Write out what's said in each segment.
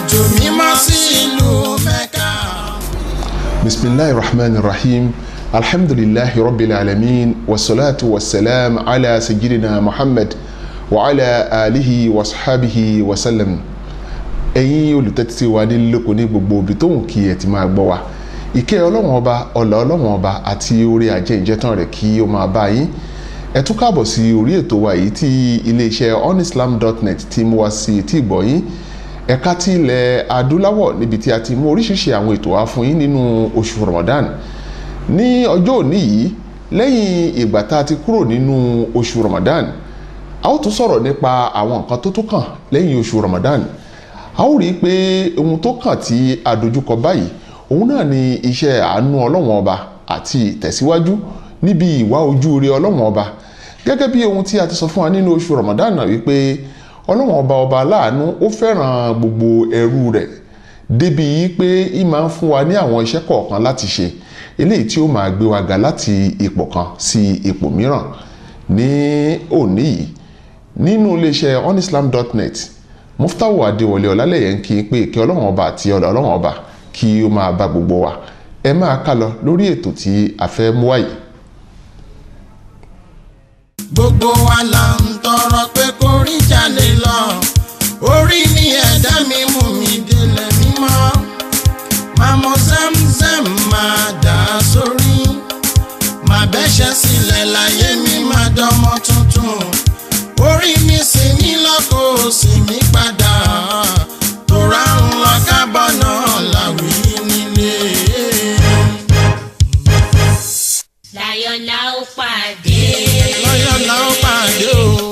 àjò mímọ́ sí ìlú Mẹ́kà. Bismillahir Rahmanir Rahim. Alhamdulillahi Rabbil Alamin. Wassalatu wassalam ala sayyidina Muhammad wa ala alihi wa sahbihi wa sallam. Ẹ̀yin olùtẹ́tí wa ní lóko ní gbogbo ibi tó ń kí ẹ ti máa gbọ́ wa. Ìkẹ́ Ọlọ́run Ọba, ọlá Ọlọ́run Ọba àti orí ajẹ́njẹ́tàn rẹ̀ kí ó máa bá yín. Ẹ tún káàbọ̀ sí orí ètò wa yìí tí iléeṣẹ́ onislam.net ti mú wá sí etí ìgbọ́ yín. Ẹ̀ka ti ilẹ̀ adúláwọ̀ níbi tí a ti mú oríṣiríṣi àwọn ètò wá fún yín nínú oṣù Ramadan. Ní ọjọ́ òní yìí, lẹ́yìn ìgbà tá a ti kúrò nínú oṣù Ramadan, a ó tún sọ̀rọ̀ nípa àwọn nǹkan tó tún kàn lẹ́yìn oṣù Ramadan. A ó rí i pé ohun tó kàn tí a dojúkọ báyìí, òun náà ni iṣẹ́ àánú Ọlọ́run Ọba àti ìtẹ̀síwájú níbi ìwà ojú rere Ọlọ́run Ọba. Gẹ́gẹ́ bí ohun tí a ti sọ fún wa nínú oṣù Ramadan náà wípé Ọlọ́run Ọba ọba aláàánú ó fẹ́ràn gbogbo ẹrú rẹ̀ débi yìí pé í máa ń fún wa ní àwọn iṣẹ́ kọ̀ọ̀kan láti ṣe eléyìí tí ó máa gbé wa ga láti ipò kan sí ipò mìíràn. Ní òní yìí nínú iléeṣẹ́ onislam.net, Muftahu Adéwọlé Ọlálẹyẹ ń kí pé kí Ọlọ́run Ọba àti ọlá Ọlọ́run Ọba kí ó máa bá gbogbo wa. Ẹ máa ká lọ lórí ètò tí a fẹ́ mú wáyé. Gbogbo wa là ń tọrọ pé kó rí jalè lọ, orí ni ẹ̀dá mi mú mi délẹ̀ mímọ́. Màmú Zamzam máa dà sórí, máa bẹ́ṣẹ̀ sílẹ̀ láyé mi máa dánmọ́ tuntun. Orí mi sì ní lọ́kọ̀ sì mí padà, tó ráhùn lọ kábọ̀ náà láwí nílé. Láyọ̀ la ó pàdé. Láyọ̀ la ó pàdé o.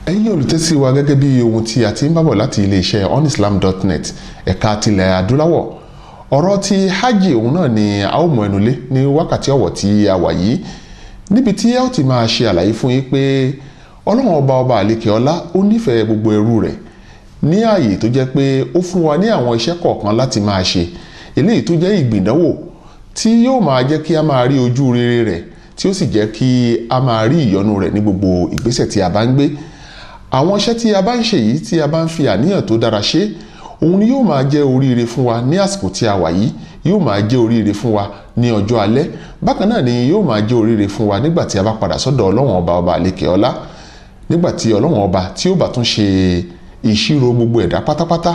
Ẹ̀yin olùtẹ́sí wa, gẹ́gẹ́ bí ohun tí a ti ń bábọ̀ láti iléeṣẹ́ onislam.net ẹ̀ka tilẹ̀ adúláwọ̀, ọ̀rọ̀ ti hajj òun náà ni a ó mú ẹnu lé ní wákàtí ọ̀wọ̀ tí a wà yìí, níbi tí a ó ti máa ṣe àlàyé fún yín pé Ọlọ́run ọba àlékè ọlá ó nífẹ̀ẹ́ gbogbo ẹrú rẹ̀ ní ààyè tó jẹ́ pé ó fún wa ní àwọn iṣẹ́ kọ̀ọ̀kan láti máa ṣe eléyìí tó jẹ́ ìgbìdánwò tí yóò máa jẹ́ kí a máa rí ojú rere rẹ̀, tí ó sì jẹ́ kí a máa rí ìyọ́nú rẹ̀ ní gbogbo ìgbésẹ̀ tí a bá ń gbé. Àwọn iṣẹ́ tí a bá ń ṣe yìí, tí a bá ń fi àníyàn tó dára ṣe, òun ni yóò máa jẹ́ oríire fún wa ní àsìkò tí a wà yìí, yóò máa jẹ́ oríire fún wa ní ọjọ́ alẹ́. Bákan náà ni yóò máa jẹ́ oríire fún wa nígbà tí a bá padà sọ́dọ̀ Ọlọ́run ọba àlékè ọlá, nígbà tí Ọlọ́run ọba tí ó bá tún ṣe ìṣirò gbogbo ẹ̀dá pátápátá.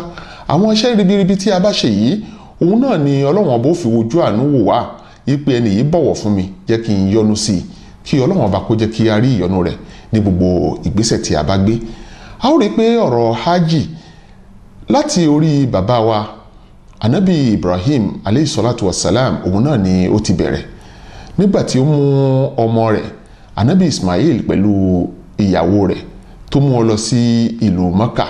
Àwọn iṣẹ́ ribiribi tí a bá ṣe yìí, òun náà ni Ọlọ́run ọba ó fi wojú àánú wò wá, wípé ẹni yìí bọ̀wọ̀ fún mi, jẹ́ kí n yọ́nú sí i, kí Ọlọ́run ọba kó jẹ́ kí a rí ìyọ́nú rẹ̀ ní gbogbo ìgbésẹ̀ tí a bá gbé. A ó rí pé ọ̀rọ̀ hajj láti orí bàbá wa Ànábì Ibrahim alayhi salatu wassalam, òun náà ni ó ti bẹ̀rẹ̀ nígbà tí ó mú ọmọ rẹ̀ Ànábì Ismail pẹ̀lú ìyàwó rẹ̀ tó mú ọ lọ sí ìlú Mọ́kà.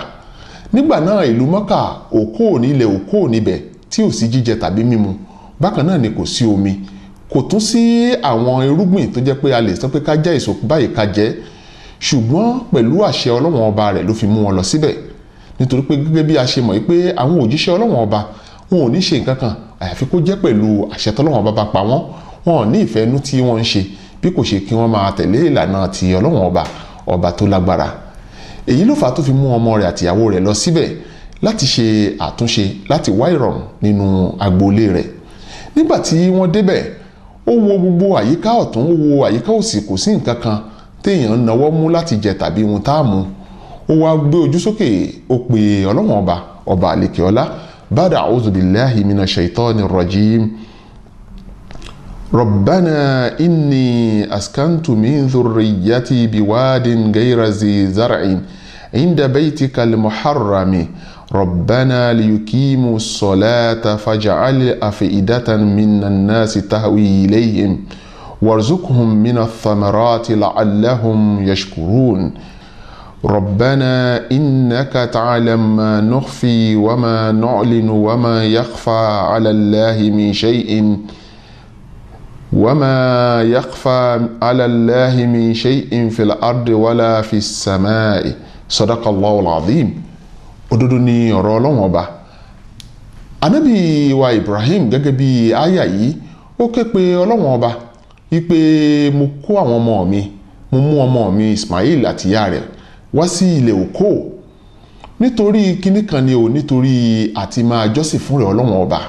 Nígbà náà ìlú Mọ́kà òkó nílẹ̀ òkó níbẹ̀ tí ò sí jíjẹ tàbí mímu, bákan náà ni kò sí omi, kò tún sí àwọn irúgbìn tó jẹ́ pé a lè sọ pé ká jẹ èso báyìí ká jẹ. Ṣùgbọ́n pẹ̀lú àṣẹ Ọlọ́run ọba rẹ̀ ló fi mú wọn lọ síbẹ̀, nítorí pé gẹ́gẹ́ bí a ṣe mọ̀ pé àwọn òjíṣẹ́ Ọlọ́run ọba wọn ò ní ṣe nǹkan kan àyàfi kó jẹ́ pẹ̀lú àṣẹ tọ́lọ́run ọba bá pa wọ́n. Wọn ò ní ìfẹ́ inú tí wọ́n ń ṣe, bí kò ṣe kí wọ́n máa tẹ̀lé ìlànà ti Ọlọ́run ọba tó lágbára. Èyí ló fà á tó fi mú ọmọ rẹ̀ àti ìyàwó rẹ̀ lọ síbẹ̀ láti ṣe àtúnṣe, láti wá ìrọ̀rùn nínú agboolé rẹ̀. Nígbà tí wọ́n débẹ̀, ó wo gbogbo àyíká ọ̀tún, ó wo àyíká òsì, kò sí nǹkan kan téèyàn ń nawọ́ mú láti jẹ tàbí ohun tá a mú. Ó wá gbé ojú sókè, ó pe Ọlọ́run ọba àlékè ọlá. Ba'da a'udhu billahi minash shaitanir rajim. Rabbana inni askantu min dhurriyyati biwadin ghayra zi zar'in inda baytikal muharrami. Rabbana liyuqimu as-salata faj'al af'idatan minan nasi tahwi ilayhim warzuqhum minath thamarati la'allahum yashkurun. ربنا إنك تعلم ما نخفي وما نعلن وما يخفى على الله من شيء في الأرض ولا في السماء صدق الله العظيم. Òdodo ni ọ̀rọ̀ Ọlọ́run ọba. Ànábì wa Ibrahim, gẹ́gẹ́ bí àyà yìí, ó ké pe Ọlọ́run ọba wípé mo kó àwọn ọmọ mi, mo mú ọmọ mi Ismail àti ìyá rẹ̀ wá sí ilẹ̀ òkó. nítorí kíní kan ni o, nítorí àti máa jọ́sìn fún rẹ̀ ọlọ́run ọba,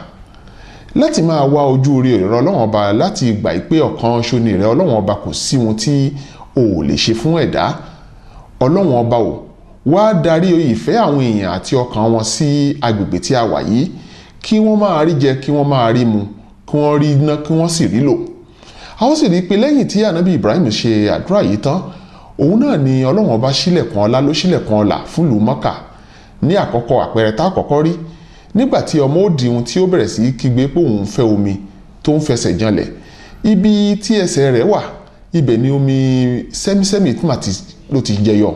láti máa wá ojú rí rẹ̀ ọlọ́run ọba, láti gbà pé ọ̀kan ṣoṣo ni rẹ̀ ọlọ́run ọba, kò sí ohun tí o ò lè ṣe fún ẹ̀dá. ọlọ́run ọba o wá darí ìfẹ́ àwọn èèyàn àti ọkàn wọn sí agbègbè tí a wà yìí, kí wọ́n máa rí jẹ, kí wọ́n máa rí mu, kí wọ́n rí iná, kí wọ́n sì rí lò. a ó sì rí i pé lẹ́yìn tí ànábì Ibrahim ṣe àdúrà yìí tán, òun náà ni ọlọ́run ọba ṣílẹ̀kùn ọlá, ló ṣílẹ̀kùn ọlà fún ìlú Mọ́kà. ní àkọ́kọ́ àpẹẹrẹ tá àkọ́kọ́ rí nígbà tí ọmọ ó di ohun tí ó bẹ̀rẹ̀ sí kígbe pé òun fẹ́ omi, tó ń fẹsẹ̀ janlẹ̀, ibi tí ẹsẹ̀ rẹ̀ wà ibẹ̀ ni omi sẹ́mísẹ́mì tí ló ti jẹyọ,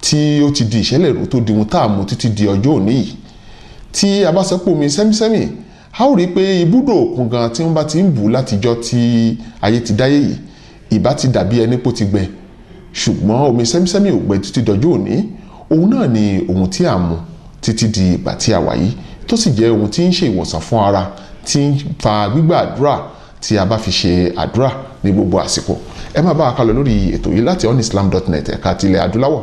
tí ó ti di ìṣẹ̀lẹ̀rú tó di ohun tá a mú títí di ọjọ́ òní yìí. tí a bá sọ pé omi sẹ́mísẹ́mì, a ó rí i pé ibùdó òkun gan tí wọ́n bá ti ń bù látijọ́ tí ayé ti dáyé yìí, ìbá ti dàbí ẹni pó ti gbẹ, ṣùgbọ́n omi sẹ́mísẹ́mì ò gbẹ títí dọjọ́ òní. òun náà ni ohun tí a mú títí di ìgbà tí a wà yìí, tó sì jẹ́ ohun tí ń ṣe ìwòsàn fún ara, tí ń fa gbígbà àdúrà tí a bá fi ṣe àdúrà ní gbogbo àsìkò. ẹ máa bá a kálọ lórí ètò yìí láti onislam.net ẹ̀ka tilẹ̀ adúláwọ̀.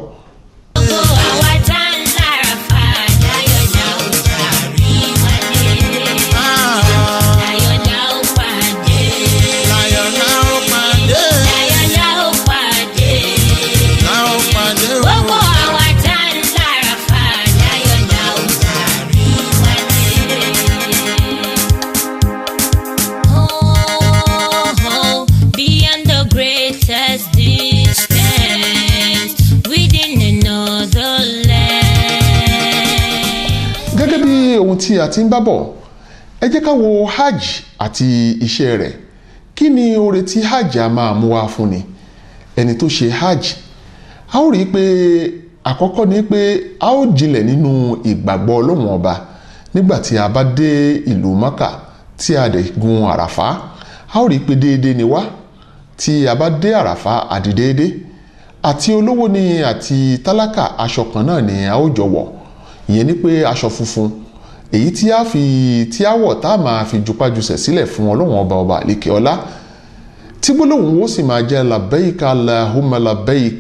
gẹ́gẹ́ bí ohun tí a ti ń bá bọ̀, ẹ jẹ́ ká wo hajj àti iṣẹ́ rẹ̀. kí ni oore tí hajj a máa mú wá fún ni? ẹni tó ṣe hajj, a ó rí i pé àkọ́kọ́ ni pé a ó jinlẹ̀ nínú ìgbàgbọ́ ọlọ́run ọba. nígbà tí a bá dé ìlú Mákà tí a dẹ̀ gun àràfá, a ó rí i pé déédéé ni wá. tí a bá dé àràfá àdì déédéé, àti olówó ni àti tálákà aṣọ kan náà ni a ó jọ wọ̀. ìyẹn ni pé aṣọ funfun, èyí tí a wọ̀ tá a máa fi jupájusẹ̀ sílẹ̀ fún ọlọ́run ọba àlékè ọlá, tí gbólóhùn ó sì máa jẹ́ labbaik allahumma labbaik,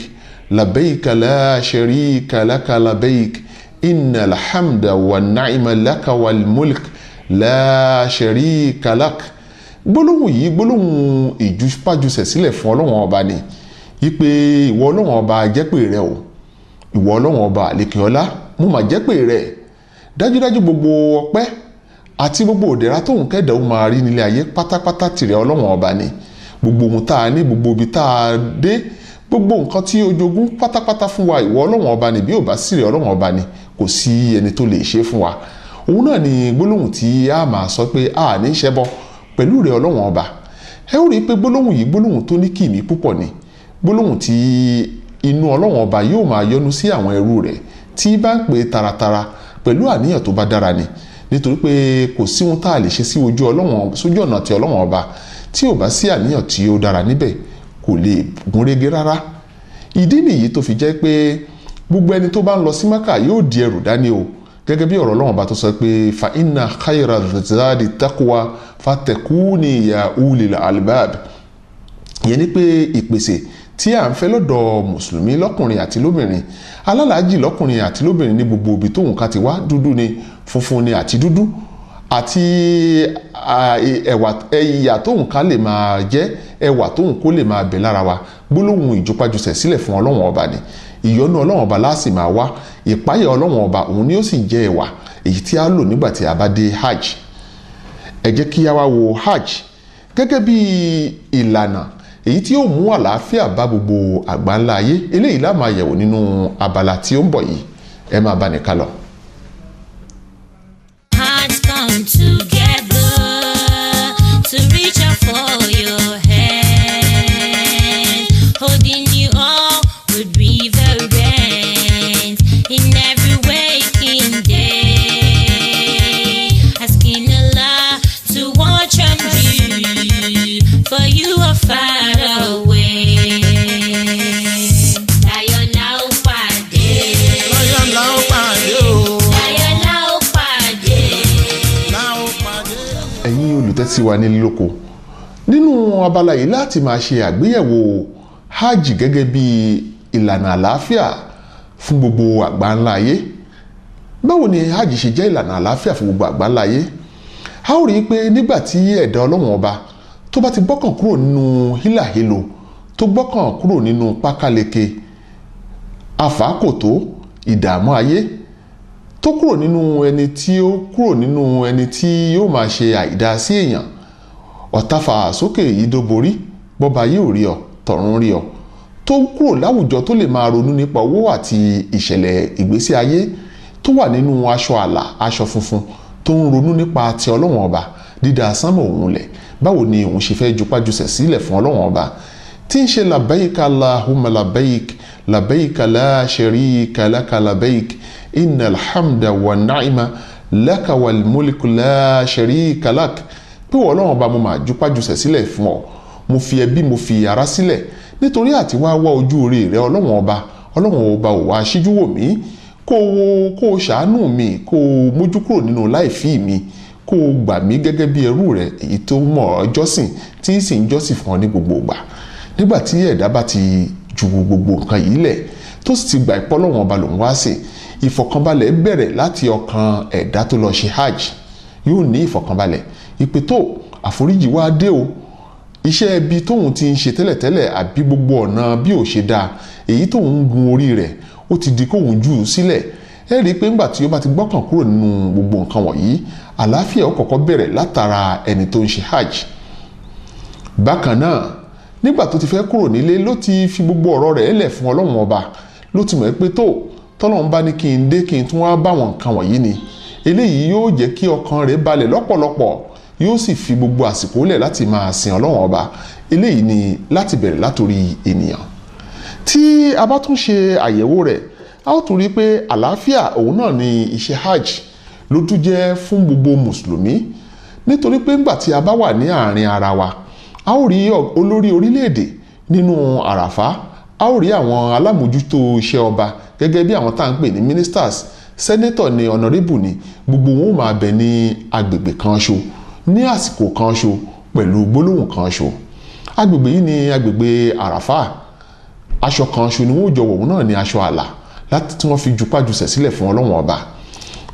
labbaik la sharika laka labbaik, innal hamda wan ni'ma laka wal mulk la sharika lak. gbólóhùn yìí gbólóhùn ìjupájusẹ̀ sílẹ̀ fún ọlọ́run ọba ni, wípé ìwọ ọlọ́run ọba jẹ́pè rẹ o, ìwọ ọlọ́run ọba àlékè ọlá, mo mà jẹ́pè rẹ. dájúdájú gbogbo ọpẹ́ àti gbogbo òdẹ̀ra tóun kẹ́dà ó máa rí nílé ayé pátápátá tìrẹ ọlọ́run ọba ni. gbogbo ohun tá a ní, gbogbo ibi tá a dé, gbogbo nǹkan tí ó jogún pátápátá fún wa, ìwọ ọlọ́run ọba ni. bí ò bá sí rẹ ọlọ́run ọba ni, kò sí ẹni tó lè ṣe fún wa. òun náà ni gbólóhùn tí a máa sọ pé a ní ṣẹbọ pẹ̀lú rẹ ọlọ́run ọba. ẹ ó rí i pé gbólóhùn yìí gbólóhùn tó ní kìmí púpọ̀ ni, gbólóhùn tí inú ọlọ́run ọba yóò máa yọ́nú sí àwọn ẹrú rẹ̀ tí bá ń pè taratara pẹ̀lú àníyàn tó bá dára ni. nítorí pé kò sí ohun tá a lè ṣe sí sójú ọ̀nà tí ọlọ́run ọba tí ò bá sí àníyàn tí ó dára níbẹ̀, kò lè gúnrégé rárá. ìdí nìyí tó fi jẹ́ pé gbogbo ẹni tó bá ń lọ sí Mákà yóò di ẹrù dání o, gẹ́gẹ́ bí ọ̀rọ̀ ọlọ́run ọba tó sọ pé fa inna khayra zadi taqwa fatakuni ya ulil albab. ìyẹn ni pé ìpèsè tí a ń fẹ́ lọ́dọ̀ mùsùlùmí lọ́kùnrin àti lóbìnrin, alálàájì lọ́kùnrin àti lóbìnrin ní gbogbo ibi tóun ká ti wá, dúdú ni, funfun ni àti dúdú, àti ẹ̀yà tóun ká lè máa jẹ́, ẹwà tóun kó lè máa bẹ̀ lára wa. gbólóhùn ìjọpájusẹ̀ sílẹ̀ fún ọlọ́run ọba ni. ìyọ́nú ọlọ́run ọba láàsì máa wá, ìpáyà ọlọ́run ọba òun ni ó sì jẹ́ ẹwà èyí tí a lò nígbà tí a bá dé hajj. ẹ jẹ́ kí a wá wo hajj gẹ́gẹ́ bí ìlànà èyí tí ó mú àlàáfíà bá gbogbo àgbáńlá ayé. eléyìí la máa yẹ̀wò nínú abala tí ó ń bọ̀ yìí. ẹ máa bá ní ká lọ. Hearts come together to reach out for your hand, holding you all with reverence in every waking day, asking Allah to watch on you, for you are far away. Láyọ̀ la ó pàdé. Láyọ̀ la ó pàdé o. Láyọ̀ la ó pàdé. La ó pàdé. ẹ̀yin olùtẹ́sí wa nílé lóko, nínú abala yìí láti máa ṣe àgbéyẹ̀wò hajj gẹ́gẹ́ bí ìlànà àlàáfíà fún gbogbo àgbáńlá ayé. báwo ni hajj ṣe jẹ́ ìlànà àlàáfíà fún gbogbo àgbáláyé? A ó rí i pé nígbà tí ẹ̀dá ọlọ́run ọba tó bá ti gbọ́kàn kúrò nínú hílàhílo, tó gbọ́kàn kúrò nínú pákáleke àfákòtó ìdààmú ayé, tó kúrò nínú ẹni tí yóò máa ṣe àìdá sí èèyàn, ọ̀tàfà sókè ìdóborí bọ́ba yóò rí ọ tọ̀run rí ọ, tó kúrò láwùjọ tó lè máa ronú nípa owó àti ìṣẹ̀lẹ̀ ìgbésí ayé, tó wà nínú aṣọ àlà aṣọ funfun, tó ń ronú nípa ti ọlọ́run ọba dídá sánmọ̀ òun lẹ̀, báwo ni òun ṣe fẹ́ jupájusẹ̀ sílẹ̀ fún ọlọ́run ọba tí ń ṣe labbaik Allahumma labbaik labbaik la sharika laka labbaik innal hamda wa ni'ma laka wal mulku la sharika lak, pé ọlọ́run ọba mo máa jupájusẹ̀ sílẹ̀ fún ọ, mo fi ẹbí mo fi ara sílẹ̀ nítorí àti wá ojú oore rẹ ọlọ́run ọba ò wá síjú wò mí, kó o ṣàánú mi, kó o mójú kúrò nínú láìfí mi, kó o gbà mí gẹ́gẹ́ bí ẹrú rẹ èyí tó mọ̀ ọ́ jọ́sìn tí sì ń jọ́sìn fún ọ ní gbogbo ìgbà. Nígbà tí ẹ̀dá bá ti ju gbogbo nǹkan yìí lẹ̀ tó sì ti gbà ipò ọlọ́run ọba lòun wá sí, ìfọ̀kànbalẹ̀ bẹ̀rẹ̀ láti ọkàn ẹ̀dá tó lọ ṣe hajj. Yóò ní ìfọ̀kànbalẹ̀ ìpè tó àforíjì wá dé o, iṣẹ́ ibi tóun ti ń ṣe tẹ́lẹ̀tẹ́lẹ̀ àbí gbogbo ọ̀nà bí ò ṣe dáa èyí tóun ń gun orí rẹ̀ ó ti di kóun jù ú sílẹ̀. Ẹ rí i pé ńgbà tí ó bá ti gbọ́kàn kúrò nínú gbogbo nǹkan wọ̀nyí, àlàáfíà ó kọ́kọ́ bẹ̀rẹ̀ látara ẹni tó ń ṣe hajj. Bákan náà, nígbà tó ti fẹ́ kúrò nílé ló ti fi gbogbo ọ̀rọ̀ rẹ̀ lẹ̀ fún ọlọ́run ọba, ló ti mọ̀ pé tọ́lọ́run bá ní kí n dé kí n tún wá bá wọn nǹkan wọ̀nyí ni, eléyìí yóò jẹ́ kí ọkàn rẹ̀ balẹ̀ lọ́pọ̀lọpọ̀, yóò sì fi gbogbo àsìkò lẹ̀ láti máa sin ọlọ́run ọba. Eléyìí ni láti bẹ̀rẹ̀ látòrí ènìyàn. Tí a bá tún ṣe àyẹ̀wò rẹ̀, a ó tún rí pé àlàáfíà òun náà ni iṣẹ́ hajj ló tún jẹ́ fún gbogbo mùsùlùmí, nítorí pé ńgbà tí a bá wà ní àárín ara wa, a ó rí olórí orílẹ̀-èdè nínú àràfá, a ó rí àwọn alámòjútó iṣẹ́ ọba gẹ́gẹ́ bí àwọn tá à ń pè ní ministers, senator ni honorable ni, gbogbo wọn ó máa bẹ ní agbègbè kan ṣo ní àsìkò kan ṣo pẹ̀lú gbólóhùn kan ṣo. Agbègbè yìí ni agbègbè àràfá, aṣọ kan ṣo ni wọ́n jọ wọ̀, náà ni aṣọ àlà láti tí wọ́n fi jupájusẹ̀ sílẹ̀ fún ọlọ́run ọba.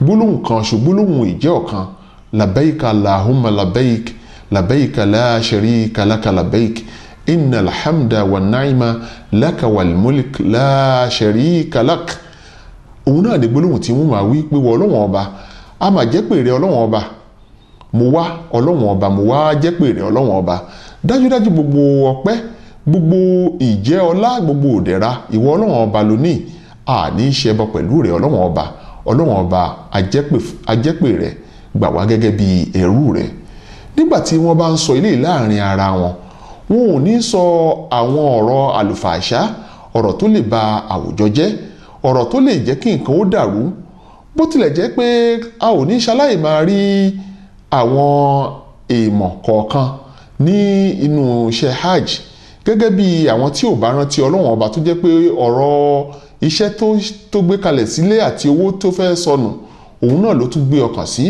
Gbólóhùn kan ṣo, gbólóhùn ìjẹ́ ọ̀kan, labbaik Allahumma labbaik labbaik la sharika laka labbaik innal hamda wa ni'ma laka wal mulk la sharika lak. Òun náà ni gbólóhùn tí wọ́n máa wí pé wọ ọlọ́run ọba, a máa jẹ́ pé rẹ ọlọ́run ọba mo wá, ọlọ́run ọba mo wá jẹ́ pé rẹ ọlọ́run ọba, dájúdájú gbogbo ọpẹ́, gbogbo ìjẹ́ ọlá, gbogbo òdẹ̀ra ìwọ ọlọ́run ọba lónìí, àní ṣẹbọ pẹ̀lú rẹ ọlọ́run ọba ajẹ́pè rẹ gbà wá gẹ́gẹ́ bí ẹrú rẹ. Nígbà tí wọ́n bá ń sọ ilé láàrin ara wọn, wọn ò ní sọ àwọn ọ̀rọ̀ àlùfàṣá, ọ̀rọ̀ tó lè ba àwùjọ jẹ́, ọ̀rọ̀ tó lè jẹ́ kí nǹkan ó dàrú, bó tilẹ̀ jẹ́ pé a ò ní ṣaláì máa rí àwọn èèmọ̀ kọ̀ọ̀kan ní inú iṣẹ́ hajj, gẹ́gẹ́ bí àwọn tí ò bá rántí ọlọ́run ọba tó jẹ́ pé ọ̀rọ̀ iṣẹ́ tó gbé kalẹ̀ sílé àti owó tó fẹ́ sọnù òun náà ló tún gbé ọkàn sí.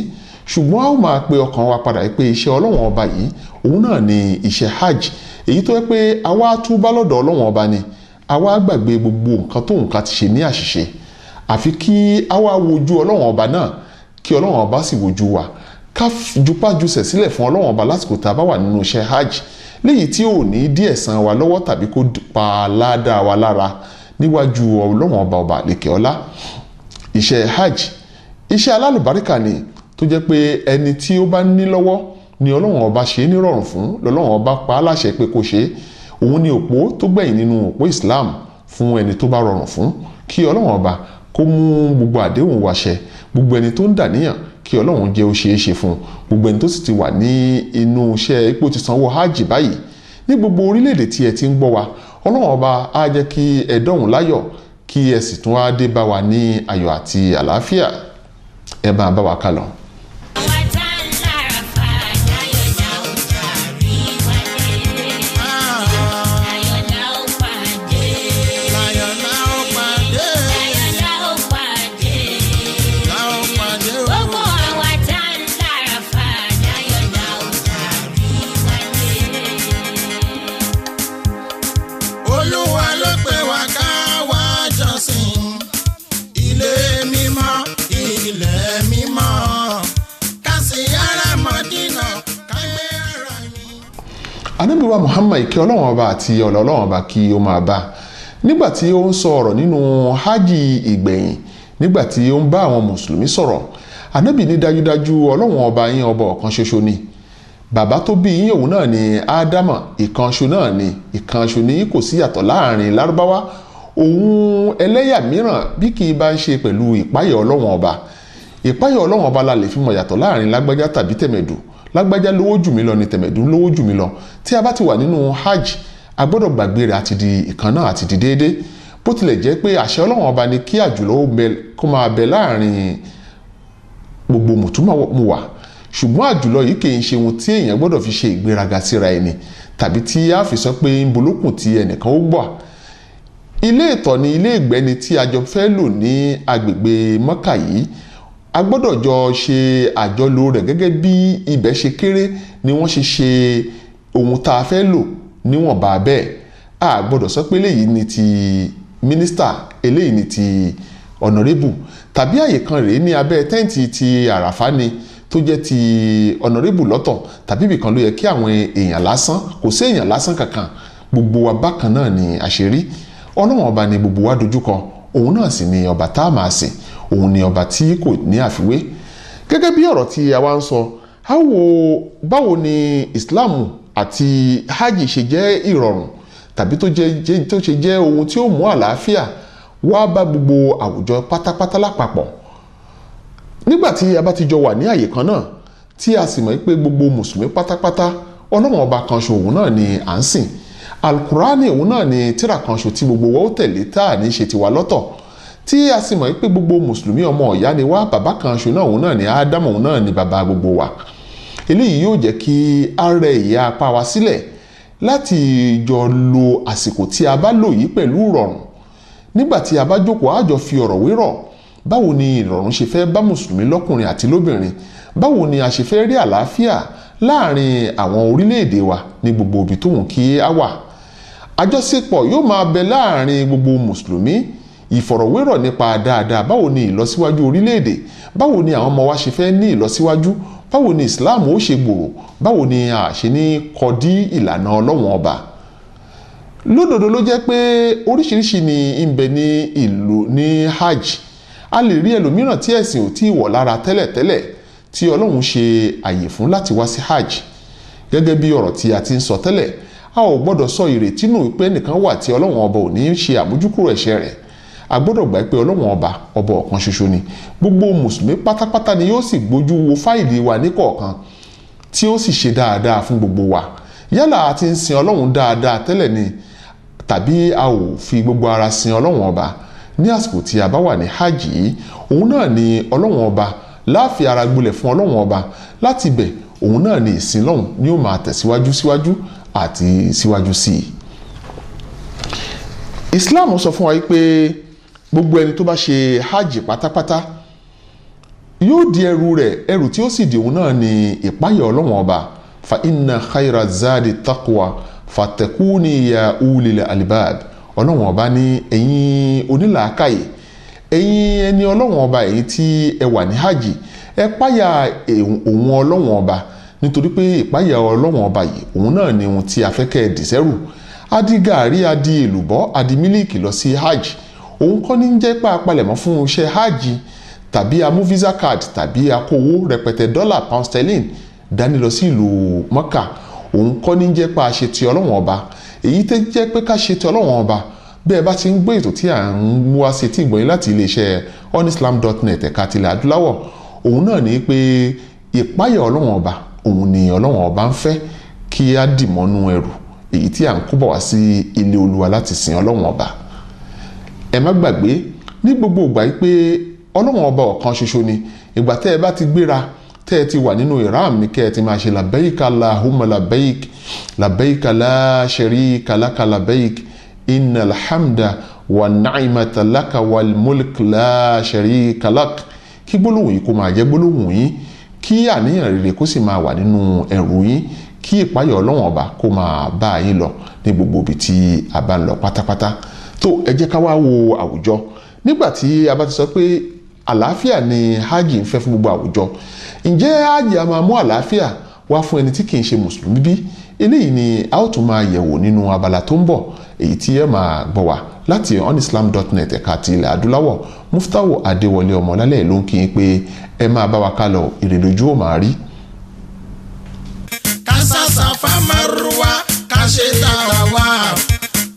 Ṣùgbọ́n a ó máa pe ọkàn wa padà pé iṣẹ́ ọlọ́run ọba yìí òun náà ni iṣẹ́ hajj, èyí tó yẹ pé àwa túbá lọ́dọ̀ ọlọ́run ọba ni, àwa gbàgbé gbogbo nǹkan tó nǹkan ti ṣe ní àṣìṣe, àfi kí àwa wojú ọlọ́run ọba náà, kí ọlọ́run ọba sì wojú wa, ká jupájusẹ̀ sílẹ̀ fún ọlọ́run ọba lásìkò tá a bá wà nínú iṣẹ́ hajj, léyìí tí ò ní díẹ̀ san wa lọ́wọ́ tàbí kó pa ládàá wa lára níwájú ọlọ́run ọba àlekè ọlá. Iṣẹ́ hajj iṣẹ́ alálùbáríkà ni, tó jẹ́ pé ẹni tí ó bá ní lọ́wọ́ ni ọlọ́run ọba ṣe é nírọ̀rùn fún, lọ́lọ́run ọba pa á láṣẹ pé kó ṣe é. Òun ni òpó tó gbẹ̀yìn nínú òpó Islam fún ẹni tó bá rọrùn fún, kí ọlọ́run ọba kó mú gbogbo àdéhùn wa ṣẹ. Gbogbo ẹni tó ń dàníyàn kí ọlọ́run jẹ́ ó ṣe é ṣe fún, gbogbo ẹni tó sì ti wà ní inú iṣẹ́ ipò ti sanwó hajj báyìí ní gbogbo orílẹ̀-èdè tí ẹ ti ń gbọ́ wa, ọlọ́run ọba á jẹ́ kí ẹ dọ̀hùn láyọ̀, kí ẹ sì tún wá dé bá wa ní ayọ̀ àti àlàáfíà. Ẹ bá wa ká lọ. Ilé mímọ́, ilé mímọ́ ká sì yára Mọ̀dínà ká gbé ara mi. Ànábì wa Muhammad kí Ọlọ́run ọba àti Ọlọ́run ọba kí ó máa bá nígbà tí ó ń sọ ọ̀rọ̀ nínú hajj ìgbẹ̀yìn nígbà tí ó ń bá àwọn mùsùlùmí sọ̀rọ̀ Ànábì ní dájúdájú Ọlọ́run ọba yín ọba ọ̀kan ṣoṣo ni bàbá tó bí yín òun náà ni Ádámà ìkanṣo náà ni ìkanṣo ni kò sí yàtọ̀ láàrin lárúbáwá òun ẹlẹ́yà mìíràn bí kì í bá ń ṣe pẹ̀lú ìpáyà Ọlọ́run ọba ìpáyà Ọlọ́run ọba la lè fi mọ̀ yàtọ̀ láàrin lágbájá tàbí tẹ̀mẹ̀dù lágbájá lówó jù mí lọ ni tẹ̀mẹ̀dù lówó jù mí lọ tí a bá ti wà nínú hajj a gbọ́dọ̀ gbàgbé rẹ̀ àti di ìkan náà àti di déédé bó tilẹ̀ jẹ́ pé àṣẹ Ọlọ́run ọba ni kí àjùlọ kó máa bẹ láàrin gbogbo mùtúmọ̀wà ṣùgbọ́n àjùlọ yìí kì í ṣe ohun tí èèyàn gbọ́dọ̀ fi ṣe ìgbéraga síra ẹni tàbí tí a fi sọ pé ń bolókùn tí ẹnìkan ó gbà ilé ìtọ̀ ni ilé ìgbẹ́ni tí a jọ fẹ́ lò ní agbègbè Mọ́kà yìí a gbọ́dọ̀ jọ ṣe àjọlò rẹ̀ gẹ́gẹ́ bí ibẹ̀ ṣe kéré ni wọ́n ṣe ṣe ohun tá a fẹ́ lò níwọ̀nba bẹ́ẹ̀ a gbọ́dọ̀ sọ pé eléyìí ni ti mínísítà eléyìí ni ti ọ̀nàrẹ́bù tàbí àyè kan rèé ní abẹ́ tẹ́ǹtì ti àràfá ni tó jẹ́ ti ọ̀nàrẹ́bù lọ́tọ̀ tàbí ibìkan ló yẹ kí àwọn èèyàn lásán kò sí èèyàn lásán kankan gbogbo wa bákan náà ni àṣírí Ọlọ́run ọba ni gbogbo wa dojúkọ òun náà sì ni ọba tá a máa sìn òun ni ọba tí kò ní àfiwé gẹ́gẹ́ bí ọ̀rọ̀ tí a wá ń sọ báwo ni Islam àti hajj ṣe jẹ́ ìrọ̀rùn tàbí tó ṣe jẹ́ ohun tí ó mú àlàáfíà wá bá gbogbo àwùjọ pátápátá lápapọ̀ nígbàtí a bá ti jọ wà ní àyè kan náà tí a sì mọ̀ pé gbogbo mùsùlùmí pátápátá Ọlọ́run ọba kan ṣo òun náà ni à ń sìn alukurani òun náà ni tírà kan ṣo tí gbogbo wa ó tẹ̀lé tá à ní ṣe tiwa lọ́tọ̀ tí a sì mọ̀ pé gbogbo mùsùlùmí ọmọ ọ̀yá ni wá bàbá kan ṣo náà òun náà ni Ádámù òun náà ni bàbá gbogbo wa eléyìí yóò jẹ́ kí a rẹ ìyà apá wa sílẹ̀ láti jọ lo àsìkò tí a bá lò yìí pẹ̀lú ìrọ̀rùn nígbàtí a bá jókòó a jọ fi ọ̀rọ̀ wérọ̀ báwo ni ìrọ̀rùn ṣe fẹ́ bá mùsùlùmí lọ́kùnrin àti lóbìnrin báwo ni a ṣe fẹ́ rí àlàáfíà láàrin àwọn orílẹ̀-èdè wa ní gbogbo ibi tóhun kí á wà àjọṣepọ̀ yóò máa bẹ láàrin gbogbo mùsùlùmí ìfọ̀rọ̀wérọ̀ nípa dáadáa báwo ni ìlọsíwájú orílẹ̀-èdè báwo ni àwọn ọmọ wa ṣe fẹ́ ní ìlọsíwájú báwo ni Islam ó ṣe gbòòrò báwo ni a ṣe ní kọdí ìlànà Ọlọ́run ọba lódodo ló jẹ́ pé oríṣiríṣi ni ń bẹ ní ìlú ní hajj a lè rí ẹlòmíràn tí ẹ̀sìn ò tí ì wọ̀ lára tẹ́lẹ̀tẹ́lẹ̀ tí Ọlọ́run ṣe àyè fún láti wá sí hajj gẹ́gẹ́ bí ọ̀rọ̀ tí a ti ń sọ tẹ́lẹ̀ a ò gbọ́dọ̀ sọ ìrètí nù pé nìkan wà tí Ọlọ́run ọba ò ní ṣe àmójúkúrò ẹ̀ṣẹ̀ rẹ̀ a gbọ́dọ̀ gbà pé Ọlọ́run ọba ọ̀kan ṣoṣo ni gbogbo mùsùlùmí pátápátá ni yóò sì gbójú wo fáìlì wa níkọ̀ọ̀kan tí ó sì ṣe dáadáa fún gbogbo wa yálà a ti ń sin Ọlọ́run dáadáa tẹ́lẹ̀ ni tàbí a ò fi gbogbo ara sin Ọlọ́run ọba ní àsìkò tí a bá wà ní hajj yìí òun náà ni Ọlọ́run ọba láàfi ara gbolẹ̀ fún Ọlọ́run ọba láti bẹ̀ òun náà ni ìsìn lọ́hùn ni ó máa tẹ̀síwájú síwájú àti síwájú sí i. Islam sọ fún wa pé gbogbo ẹni tó bá ṣe hajj pátápátá yóò di ẹrù tí ó sì di òun náà ni ìpáyà Ọlọ́run ọba fa inna khayra zadi taqwa fatakuni ya ulil albab Ọlọ́run ọba ní ẹ̀yin onílàákàyè ẹ̀yin ẹni Ọlọ́run ọba èyí tí ẹ wà ní hajj ẹ páyà òun Ọlọ́run ọba nítorí pé ìpáyà Ọlọ́run ọba yìí òun náà ni ohun tí a fẹ́ kẹ́ ẹ dìsẹ́rù adi gàrí adi èlùbọ́ adi mílíkì lọ sí hajj òun kọ́ ní jẹ́ pàápàlẹ̀mọ́ fún iṣẹ́ hajj tàbí amú visa card tàbí akówó rẹpẹtẹ dọ́là pound sterling dání lọ sí ìlú Mọ́kà òun kọ́ ní jẹ́ pa ṣe ti Ọlọ́run ọba èyí tẹ́ jẹ́ pé ká ṣe ti Ọlọ́run ọba bẹ́ẹ̀ bá ti ń gbé ètò tí à ń mú wá sí tí ìgbọ̀nyìn láti iléeṣẹ́ onislam.net ẹ̀ka tilẹ̀ adúláwọ̀ òun náà ní pé ìpáyà Ọlọ́run ọba òun ni Ọlọ́run ọba ń fẹ́ kí á dìmọ́nú ẹrù èyí tí à ń kó bọ̀ wá sí ilé Olúwa láti sin Ọlọ́run ọba ẹ má gbàgbé ní gbogbo ìgbà yìí pé Ọlọ́run ọba ọ̀kan ṣoṣo ni ìgbà tẹ́ ẹ bá ti gbéra tẹ́ ẹ ti wà nínú ìram ní kẹ́ ẹ ti máa ṣe labbaik Allahumma labbaik labbaik la sharika laka labbaik innal hamda wa ni'mata laka wal mulk la sharika lak kí gbólóhùn yìí kó máa jẹ́ gbólóhùn yín kí àníyàn rere kó sì máa wà nínú ẹ̀rù yín kí ìpáyà Ọlọ́run ọba kó máa bá yín lọ ní gbogbo ibi tí a bá ń lọ pátápátá tó ẹ jẹ́ ká wá wo àwùjọ nígbà tí a bá ti sọ pé àlàáfíà ni hajj ń fẹ́ fún gbogbo àwùjọ. ǹjẹ́ hajj a máa mú àlàáfíà wá fún ẹni tí kì í ṣe mùsùlùmí bí? eléyìí ni a ó tún máa yẹ̀wò nínú abala tó ń bọ̀, èyí tí ẹ máa gbọ́ wá láti onislam.net ẹ̀ka ti ilẹ̀ adúláwọ̀. Muftahu Adéwọlé Ọmọlálẹ̀ ló ń kí yín pé ẹ máa bá wa ká lọ, ire lójú ò máa rí. Safa Marwa ká ṣe tawaf,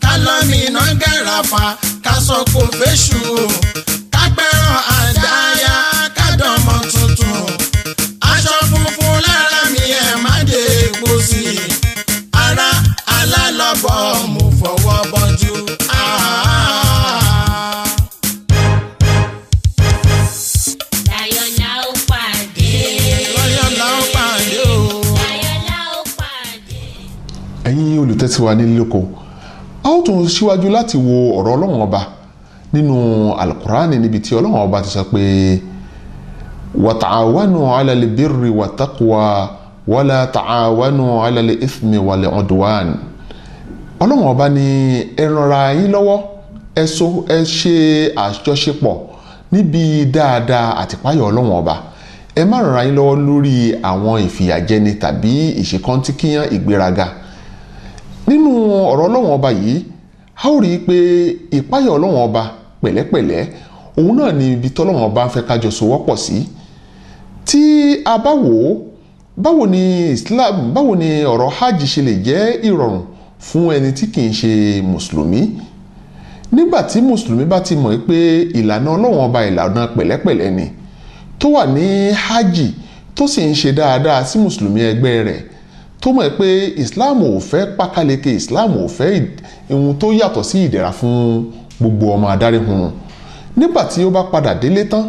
ká lọ Mínà Gàràfà, ká sọ̀kò fèṣù, ká gbẹ̀rán àdáyà, ká dọ̀mọ́ tuntun. Aṣọ funfun lára mi ẹ̀ má dé epo sí i, ara alálọ́bọ̀ mo fọwọ́ bọ́jú. ẹ̀yin olùtẹ́síwá nílé lóko, a ó tún síwájú láti wo ọ̀rọ̀ Ọlọ́run ọba nínú alukurani níbi tí Ọlọ́run ọba ti sọ pé wa ta'awanu 'ala al-birri wa taqwa wa la ta'awanu 'ala al-ithmi wal 'udwan. Ọlọ́run ọba ní ẹ rànra yín lọ́wọ́, ẹ ṣe àjọṣepọ̀ níbi dáadáa àti páyọ̀ Ọlọ́run ọba. Ẹ má rànra yín lọ́wọ́ lórí àwọn ìfìyàjẹni tàbí ìṣekọ́ntíkíyàn ìgbéraga. Nínú ọ̀rọ̀ Ọlọ́run ọba yìí, a ó rí i pé ìpáyọ̀ Ọlọ́run ọba pẹ̀lẹ́pẹ̀lẹ́ òun náà ni ibi tọ́lọ́run ọba ń fẹ́ kájọ sowọ́pọ̀ sí. Tí a bá wò ó, báwo ni ọ̀rọ̀ hajj ṣe lè jẹ́ ìrọ̀rùn fún ẹni tí kì í ṣe mùsùlùmí? Nígbà tí mùsùlùmí bá ti mọ̀ pé ìlànà Ọlọ́run ọba ìlànà pẹ̀lẹ́pẹ̀lẹ́ ni, tó wà ní hajj tó sì ń ṣe dáadáa sí mùsùlùmí ẹgbẹ́ rẹ̀, tó mọ̀ pé islam ò fẹ́ pákáleke, islam ò fẹ́ ohun tó yàtọ̀ sí ìdẹ̀ra fún gbogbo ọmọ adarí hun. Nígbà tí ó bá padà délé tán,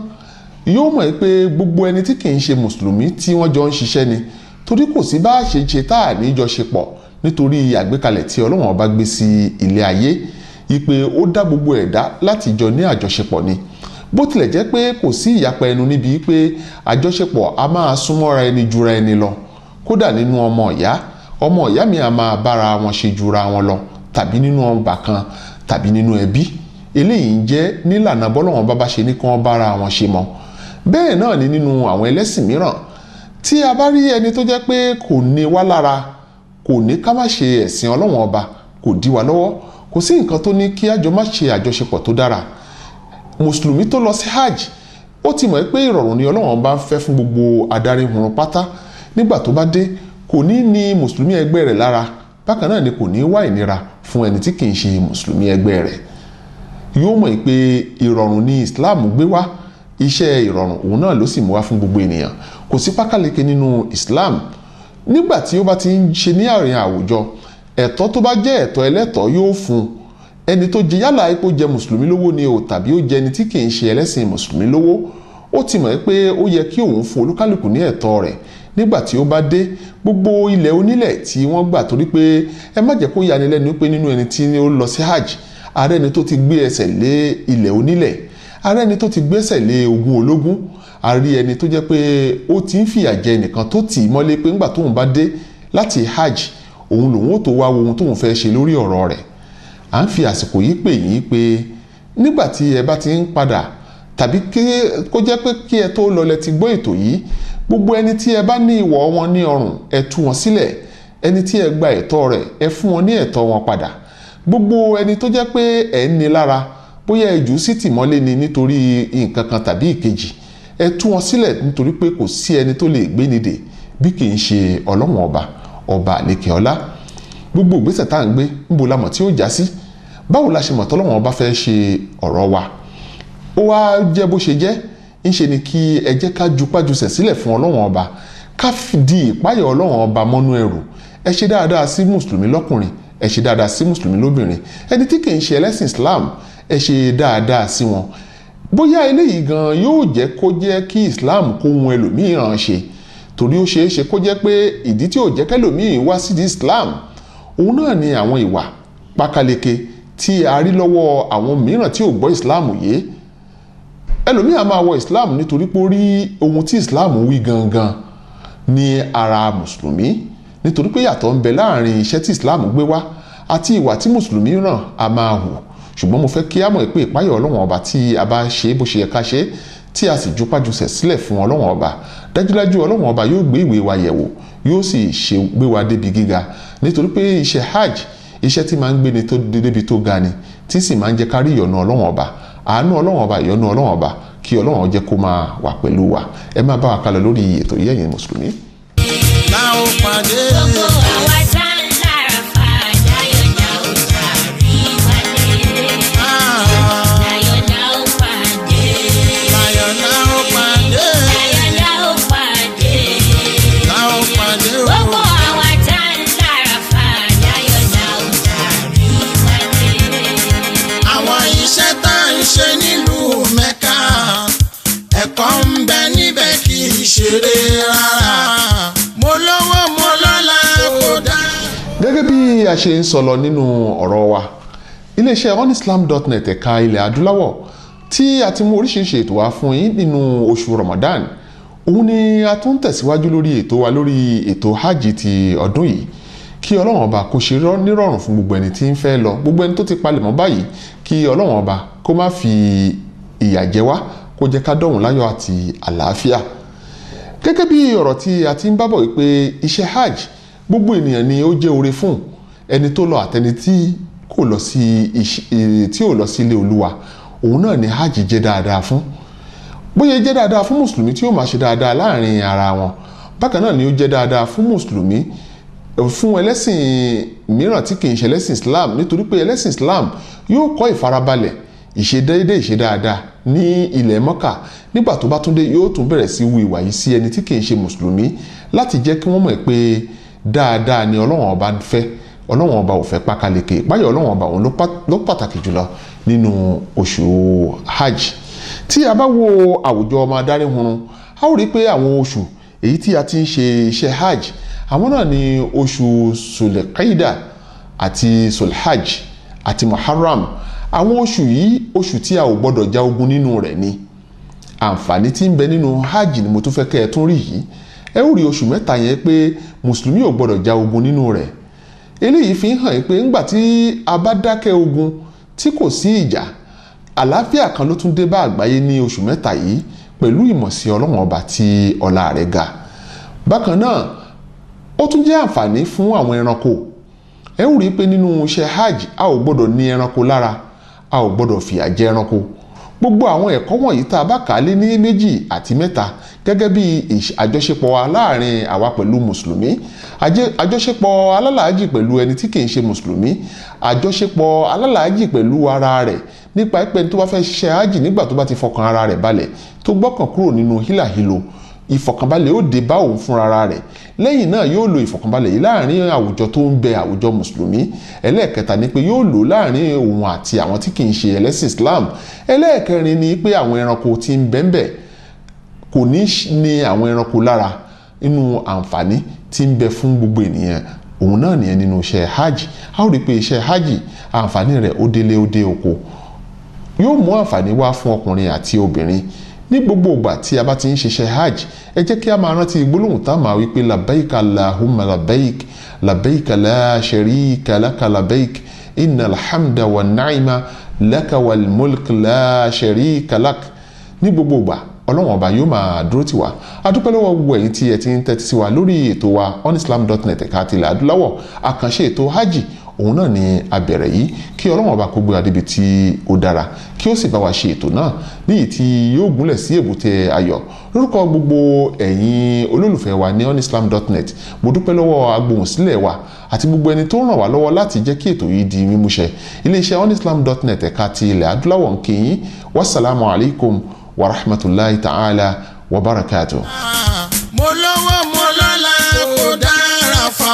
yóò mọ̀ pé gbogbo ẹni tí kì í ṣe mùsùlùmí tí wọ́n jọ ń ṣiṣẹ́ ni, torí kò sí bá ṣe ṣe tá à ní jọ ṣe pọ̀ nítorí àgbékalẹ̀ tí Ọlọ́run ọba gbé sí ilé ayé, ipe ó dá gbogbo ẹ̀dá láti jọ ní àjọṣepọ̀ ni. Bó tilẹ̀ jẹ́ pé kò sí ìyapa ẹnu níbi pé àjọṣepọ̀ a máa súnmọ́ra ẹni jura ẹni lọ. Kódà nínú ọmọ ìyá mi a máa bára wọn ṣe jura wọn lọ, tàbí nínú ọba kan tàbí nínú ẹbí. Eléyìí ń jẹ́ nílànà bọ́lọ́run bá ṣe ní kí wọ́n bára wọn ṣe mọ́. Bẹ́ẹ̀ náà ni nínú àwọn ẹlẹ́sìn mìíràn, tí a bá rí ẹni tó jẹ́ pé kò ní wá lára, kò ní ká má ṣe ẹ̀sìn Ọlọ́run ọba, kò dí wa lọ́wọ́, kò sí nǹkan tó ní kí àjọ má ṣe àjọṣepọ̀ tó dára. Mùsùlùmí tó lọ sí hajj, ó ti mọ̀ pé ìrọ̀rùn ni Ọlọ́run ọba ń fẹ́ fún gbogbo adarí hun pátá. Nígbà tó bá dé, kò ní ní mùsùlùmí ẹgbẹ́ rẹ̀ lára, bákan náà ni kò ní wá ìnira fún ẹni tí kì í ṣe mùsùlùmí ẹgbẹ́ rẹ̀. Yóò mọ̀ pé ìrọ̀rùn ni islam gbé wá, iṣẹ́ ìrọ̀rùn òun náà ló sì mú wá fún gbogbo ènìyàn. Kò sí pákáleke nínú islam. Nígbà tí ó bá ti ń ṣe ní àárín àwùjọ, ẹ̀tọ́ tó bá jẹ́ ẹ̀tọ́ ẹlẹ́tọ̀ọ́ yóò fún ẹni tó jẹ, yálà ipò jẹ mùsùlùmí lówó ni o tàbí ó jẹ ẹni tí kì í ṣe ẹlẹ́sìn mùsùlùmí lówó. Ó ti mọ̀ pé ó yẹ kí òun fún olúkálùkù ní ẹ̀tọ́ rẹ̀. Nígbà tí ó bá dé, gbogbo ilẹ̀ onílẹ̀ tí wọ́n gbà, torí pé ẹ má jẹ́ kó yani lẹ́nu pé nínú ẹni tí ó lọ sí hajj, ààrẹ ni tó ti gbé ẹsẹ̀ lé ilẹ̀ onílẹ̀, ààrẹ ni tó ti gbé ẹsẹ̀ lé ogún ológun, àrí ẹni tó jẹ́ pé ó ti ń fìyà jẹ nìkan tó tì í mọ́lé pé ńgbà tóun bá dé láti hajj, òun lòun ó tó wá ohun tóun fẹ́ ṣe lórí ọ̀rọ̀ rẹ̀. À ń fi àsìkò yìí pè yín pé nígbà tí ẹ bá ti ń padà, tàbí kó jẹ́ pé kí ẹ tó lọ lẹ ti gbọ́ ètò yìí, gbogbo ẹni tí ẹ bá ní ìwọ̀ wọn ní ọrùn, ẹ tú wọn sílẹ̀. Ẹni tí ẹ gba ẹ̀tọ́ rẹ̀, ẹ fún wọn ní ẹ̀tọ́ wọn padà. Gbogbo ẹni tó jẹ́ pé ẹ ń ní lára, bóyá ẹ jù sí tìmọ́lé ni nítorí nǹkan kan tàbí ìkejì, ẹ tú wọn sílẹ̀, nítorí pé kò sí ẹni tó lè gbé nídè bí kì í ṣe Ọlọ́run ọba àlékè ọlá. Gbogbo ìgbésẹ̀ tá à ń gbé, níbo la mọ̀ tí ó já sí? Báwo la ṣe mọ̀ tọ́lọ́run ọba fẹ́ ṣe ọ̀rọ̀ wa? Ó wá jẹ́ bó ṣe jẹ́, ńṣe ni kí ẹ jẹ́ ká jupájusẹ̀ sílẹ̀ fún Ọlọ́run ọba, ká fìdí ìpáyọ̀ Ọlọ́run ọba mọ́nú ẹrù. Ẹ ṣe dáadáa sí mùsùlùmí lọ́kùnrin, ẹ ṣe dáadáa sí mùsùlùmí lóbìnrin. Ẹni tí kì í ṣe ẹlẹ́sìn islam, ẹ ṣe dáadáa sí wọn. Bóyá eléyìí gan yóò jẹ́ kó jẹ́ kí islam kó hun ẹlòmíràn ṣe, torí ó ṣeé ṣe kó jẹ́ pé ìdí tí ò jẹ́ kẹ́lòmíì wá sí di islam, òun náà ni àwọn ìwà pákáleke tí a rí lọ́wọ́ àwọn mìíràn tí ò gbọ́ islam yé. Ẹlòmíì á máa wọ islam nítorí pé ó rí ohun tí islam wí gangan ní ara mùsùlùmí, nítorí pé yàtọ̀ ń bẹ láàrin iṣẹ́ tí islam gbé wá àti ìwà tí mùsùlùmí ràn á máa hù. Ṣùgbọ́n mo fẹ́ kí á mọ̀ pé ìpáyọ̀ Ọlọ́run ọba tí a bá ṣe bó ṣe yẹ ká ṣe, tí a sì jupájusẹ̀ sílẹ̀ fún ọlọ́run ọba, dájúdájú ọlọ́run ọba yóò gbé ìwé wa yẹ̀wò, yóò sì ṣe gbé wa débi gíga, nítorí pé iṣẹ́ hajj iṣẹ́ tí máa ń gbéni tó débi tó ga ni, tí sì máa ń jẹ́ ká rí ìyọ́nú ọlọ́run ọba, àánú ọlọ́run ọba, ìyọ́nú ọlọ́run ọba, kí ọlọ́run jẹ́ kó máa wà pẹ̀lú wa. Ẹ máa bá wa kálọ lórí ètò yìí ẹ̀yin mùsùlùmí. láò pàdé. Gbogbo àwa tá ń l'Àràfà, láyọ̀ la ó parí wálé. Láyọ̀ la ó pàdé. láyọ̀ láò pàdé. Láyọ̀ la ó pàdé. láò pàdé o. Gbogbo àwa tá ń l'Àràfà, láyọ̀ la ó parí wálé. àwọn iṣẹ́ tá à ń ṣe nílùú Mẹ́kà, ẹ̀kọ́ ń bẹ níbẹ̀ kì í ṣeré rárá. mo lówó mo lọ́lá kó dá. Gẹ́gẹ́ bí a ṣe ń sọ lọ nínú ọ̀rọ̀ wa, iléeṣẹ́ onislam.net ẹ̀ka ilẹ̀ adúláwọ̀ tí a ti mú oríṣiríṣi ètò wá fún yín nínú oṣù Ramadan, òun ni a tún tẹ̀síwájú lórí ètò wa lórí ètò hajj ti ọdún yìí. Kí ọlọ́run ọba kó ṣe nírọ̀rùn fún gbogbo ẹni tí ń fẹ́ lọ, gbogbo ẹni tó ti palẹ̀mọ́ báyìí, kí ọlọ́run ọba kó má fi ìyà jẹ wá, kó jẹ́ ká dọ̀hún láyọ̀ àti àlàáfíà. Gẹ́gẹ́ bí ọ̀rọ̀ tí a ti ń bábọ̀ wípé iṣẹ́ hajj gbogbo ènìyàn ni ó jẹ́ oore fún, ẹni tó lọ àtẹni tí ò lọ sí ilé olúwa, òun náà ni hajj jẹ́ dáadáa fún. Bóyá jẹ́ dáadáa fún mùsùlùmí tí ó máa ṣe dáadáa láàrin ara wọn, bákan náà ni ó jẹ́ dáadáa fún mùsùlùmí fún ẹlẹ́sìn mìíràn tí kì í ṣe ẹlẹ́sìn Islam, nítorí pé ẹlẹ́sìn Islam yóò kọ́ ìfarabalẹ̀, ìṣedéédé, ìṣe dáadáa ní ilẹ̀ Mọ́kà. Nígbà tó bá tún dé, yóò tún bẹ̀rẹ̀ sí wu ìwà yìí sí ẹni tí kì í ṣe mùsùlùmí, láti jẹ́ kí wọ́n mọ̀ pé dáadáa ni ọlọ́run ọba fẹ́, ọlọ́run ọba ò fẹ́ pákáleke. Ìpáyà ọlọ́run ọba òun ló pàtàkì jùlọ nínú oṣù hajj. Tí a bá wo àwùjọ ọmọ adarí hunrun, a ó rí pé àwọn oṣù èyí tí a ti ń ṣe iṣẹ́ hajj, àwọn náà ni oṣù Sulqaida àti Sulhajj àti Muharram. Àwọn oṣù yìí, oṣù tí a ò gbọdọ̀ já ogun nínú rẹ̀ ni. Àǹfààní tí ń bẹ nínú hajj ni mo tún fẹ́ kẹ́ ẹ tún rí yìí. Ẹ ó rí oṣù mẹ́ta yẹn pé mùsùlùmí ò gbọdọ̀ já ogun nínú rẹ̀. Eléyìí fi hàn pé ńgbà tí a bá dákẹ́ ogun tí kò sí ìjà, àlàáfíà kan ló tún dé bá àgbáyé ní oṣù mẹ́ta yìí, pẹ̀lú ìmọ̀sí ọlọ́run ọba tí ọlá rẹ̀ ga. Bákan náà, ó tún jẹ́ àǹfààní fún àwọn ẹranko. Ẹ ó rí pé nínú iṣẹ́ hajj a ò gbọdọ̀ ní ẹranko lára, a ò gbọdọ̀ fìyà jẹ ẹranko. Gbogbo àwọn ẹ̀kọ́ wọ̀nyí tá a bá kà á lé ní 2 àti 3 gẹ́gẹ́ bí àjọṣepọ̀ wa láàrin àwa pẹ̀lú mùsùlùmí, àjọṣepọ̀ alálàájì pẹ̀lú ẹni tí kìí ṣe mùsùlùmí, àjọṣepọ̀ alálàájì pẹ̀lú ara rẹ̀, nípa pé tó bá fẹ́ ṣiṣẹ́ hajj, nígbà tó bá ti fọkàn ara rẹ̀ balẹ̀, tó gbọ́kàn kúrò nínú hílàhílo, ìfọ̀kànbalẹ̀ ó dé bá òun fúnra rẹ̀. Lẹ́yìn náà yóò lo ìfọ̀kànbalẹ̀ yìí láàrin àwùjọ tó ń bẹ, àwùjọ mùsùlùmí. Ẹlẹ́ẹ̀kẹta ni pé yóò lò láàrin òun àti àwọn tí kì í ṣe ẹlẹ́sìn Islam. Ẹlẹ́ẹ̀kẹrin ni pé àwọn ẹranko tí ń bẹ́ńbẹ̀ kò ní àwọn ẹranko lára. Inú àǹfààní tí ń bẹ fún gbogbo ènìyàn, òun náà nìyẹn nínú iṣẹ́ hajj. A ó rí pé iṣẹ́ hajj àǹfààní rẹ̀ ó délé ó dé oko. Yóò mú àǹfààní wá fún ọkùnrin àti obìnrin. Ní gbogbo ìgbà tí a bá ti ń ṣiṣẹ́ hajj, ẹ jẹ́ kí a máa rántí gbólóhùn tá a máa wí pé labbaik allahumma labbaik, labbaik la sharika laka labbaik, innal hamda wan ni'ma laka wal mulk la sharika lak. Ní gbogbo ìgbà ọlọ́run ọba yóò máa dúró tì wá. A dúpẹ́ lọ́wọ́ gbogbo ẹ̀yin tí ẹ ti ń tẹ́tí sí wa lórí ètò wa onislam.net ẹ̀ka tilẹ̀ adúláwọ̀. Àkànṣe ètò hajj òun náà ni a bẹ̀rẹ̀ yìí, kí ọlọ́run ọba kó gbé wa débi tí ó dára, kí ó sì bá wa ṣe ètò náà níyì tí yóò gúnlẹ̀ sí èbúté ayọ̀. Lórúkọ gbogbo ẹ̀yin olólùfẹ́ wa ní onislam.net, mo dúpẹ́ lọ́wọ́ agbóhùnsílẹ̀ wa àti gbogbo ẹni tó ràn wá lọ́wọ́ láti jẹ́ kí ètò yìí di mímúṣẹ. Iléeṣẹ́ onislam.net ẹ̀ka ti ilẹ̀ adúláwọ̀ ń kí yín. Wassalamu alaikum wa rahmatullahi ta'ala wa barakatuh. mo lówó mo lọ́lá kó dára fà,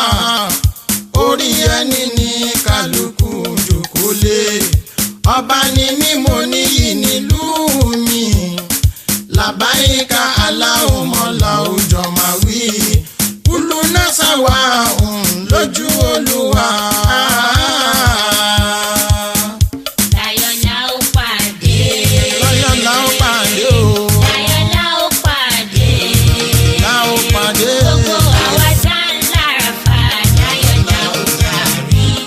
orí ẹni ní kálukú jókòó lé. Ọba ni mí mo níyì nílùú mi, làbáyíká Allahumma láwùjọ máa wí. Kúlú náà sáwà lójú Olúwa.